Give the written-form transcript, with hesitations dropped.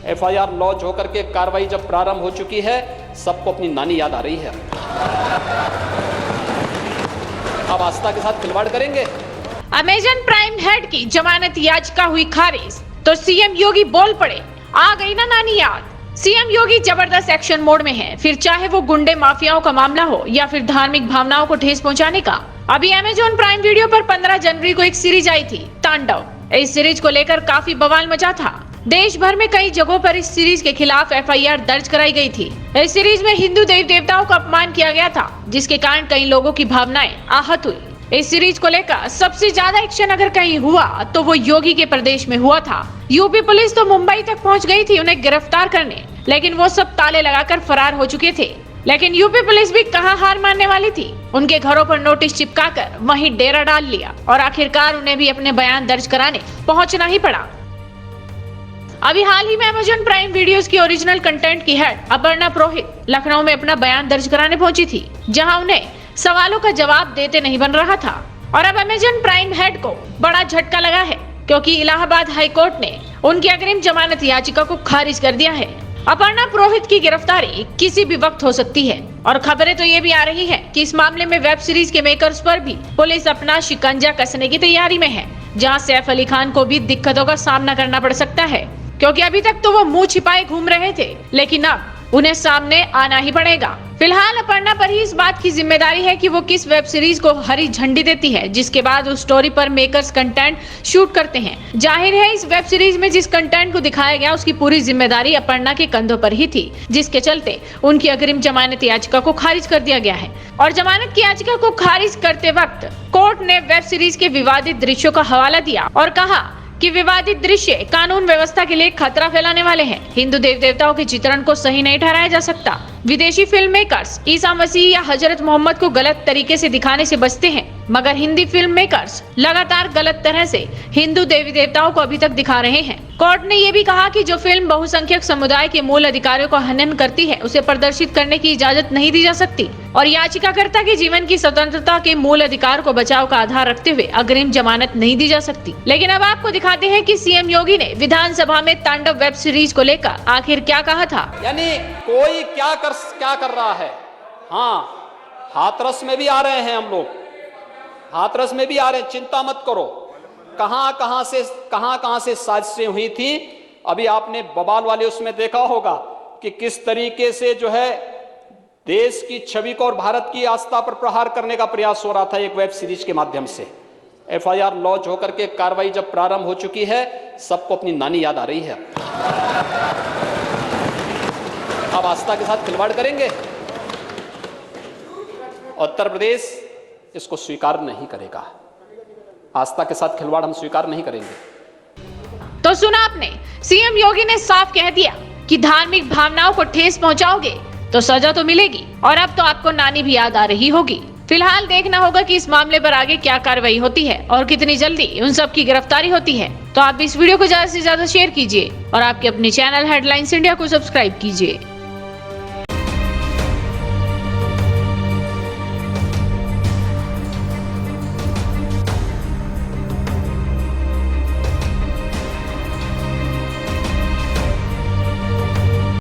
FIR launch होकर के कार्रवाई जब प्रारंभ हो चुकी है, सबको अपनी नानी याद आ रही है। अब आस्था के साथ खिलवाड़ करेंगे। अमेजन प्राइम हेड की जमानत याचिका हुई खारिज तो सीएम योगी बोल पड़े, आ गई ना नानी याद। सीएम योगी जबरदस्त एक्शन मोड में हैं, फिर चाहे वो गुंडे माफियाओं का मामला हो या फिर धार्मिक भावनाओं को ठेस पहुंचाने का। अभी अमेजन प्राइम वीडियो पर 15 जनवरी को एक सीरीज आई थी, तांडव। इस सीरीज को लेकर काफी बवाल मचा था। देश भर में कई जगहों पर इस सीरीज के खिलाफ एफआईआर दर्ज कराई गई थी। इस सीरीज में हिंदू देवी देवताओं का अपमान किया गया था, जिसके कारण कई लोगों की भावनाएं आहत हुई। इस सीरीज को लेकर सबसे ज्यादा एक्शन अगर कहीं हुआ तो वो योगी के प्रदेश में हुआ था। यूपी पुलिस तो मुंबई तक पहुंच गई थी उन्हें गिरफ्तार करने, लेकिन वो सब ताले लगाकर फरार हो चुके थे। लेकिन यूपी पुलिस भी कहां हार मानने वाली थी। उनके घरों पर नोटिस चिपकाकर वहीं डेरा डाल लिया और आखिरकार उन्हें भी अपने बयान दर्ज कराने पहुंचना ही पड़ा। अभी हाल ही में अमेजन प्राइम वीडियोस की ओरिजिनल कंटेंट की हेड अपर्णा पुरोहित लखनऊ में अपना बयान दर्ज कराने पहुंची थी, जहां उन्हें सवालों का जवाब देते नहीं बन रहा था। और अब अमेजन प्राइम हेड को बड़ा झटका लगा है, क्योंकि इलाहाबाद हाई कोर्ट ने उनकी अग्रिम जमानत याचिका को खारिज कर दिया है। अपर्णा पुरोहित की गिरफ्तारी किसी भी वक्त हो सकती है और खबरें तो ये भी आ रही है कि इस मामले में वेब सीरीज के मेकर्स पर भी पुलिस अपना शिकंजा कसने की तैयारी में है, जहां सैफ अली खान को भी दिक्कतों का सामना करना पड़ सकता है, क्योंकि अभी तक तो वो मुंह छिपाए घूम रहे थे, लेकिन अब उन्हें सामने आना ही पड़ेगा। फिलहाल अपर्णा पर ही इस बात की जिम्मेदारी है कि वो किस वेब सीरीज को हरी झंडी देती है, जिसके बाद उस स्टोरी पर मेकर्स कंटेंट शूट करते हैं। जाहिर है इस वेब सीरीज में जिस कंटेंट को दिखाया गया उसकी पूरी जिम्मेदारी अपर्णा के कंधों पर ही थी, जिसके चलते उनकी अग्रिम जमानत याचिका को खारिज कर दिया गया है। और जमानत की याचिका को खारिज करते वक्त कोर्ट ने वेब सीरीज के विवादित दृश्यों का हवाला दिया और कहा कि विवादित दृश्य कानून व्यवस्था के लिए खतरा फैलाने वाले हैं। हिंदू देव देवताओं के चित्रण को सही नहीं ठहराया जा सकता। विदेशी फिल्म मेकर्स ईसा मसीह या हजरत मोहम्मद को गलत तरीके से दिखाने से बचते हैं, मगर हिंदी फिल्म मेकर्स लगातार गलत तरह से हिंदू देवी देवताओं को अभी तक दिखा रहे हैं। कोर्ट ने ये भी कहा कि जो फिल्म बहुसंख्यक समुदाय के मूल अधिकारों का हनन करती है, उसे प्रदर्शित करने की इजाजत नहीं दी जा सकती और याचिकाकर्ता के जीवन की स्वतंत्रता के मूल अधिकार को बचाव का आधार रखते हुए अग्रिम जमानत नहीं दी जा सकती। लेकिन अब आपको दिखाते हैं कि सीएम योगी ने विधानसभा में तांडव वेब सीरीज को लेकर आखिर क्या कहा था। यानी कोई क्या कर रहा है। हाँ, हाथरस में भी आ रहे हैं हम लोग, हाथरस में भी आ रहे हैं, चिंता मत करो। कहां से साजिशें हुई थी, अभी आपने बवाल वाले उसमें देखा होगा कि किस तरीके से जो है देश की छवि को और भारत की आस्था पर प्रहार करने का प्रयास हो रहा था एक वेब सीरीज के माध्यम से। एफआईआर लॉन्च होकर के कार्रवाई जब प्रारंभ हो चुकी है, सबको अपनी नानी याद आ रही है। अब आस्था के साथ खिलवाड़ करेंगे। उत्तर प्रदेश इसको स्वीकार नहीं करेगा। आस्था के साथ खिलवाड़ हम स्वीकार नहीं करेंगे। तो सुना आपने, सीएम योगी ने साफ कह दिया कि धार्मिक भावनाओं को ठेस पहुंचाओगे तो सजा तो मिलेगी और अब तो आपको नानी भी याद आ रही होगी। फिलहाल देखना होगा कि इस मामले पर आगे क्या कार्रवाई होती है और कितनी जल्दी उन सब की गिरफ्तारी होती है। तो आप इस वीडियो को ज्यादा से ज्यादा शेयर कीजिए और आपके अपने चैनल हेडलाइंस इंडिया को सब्सक्राइब कीजिए।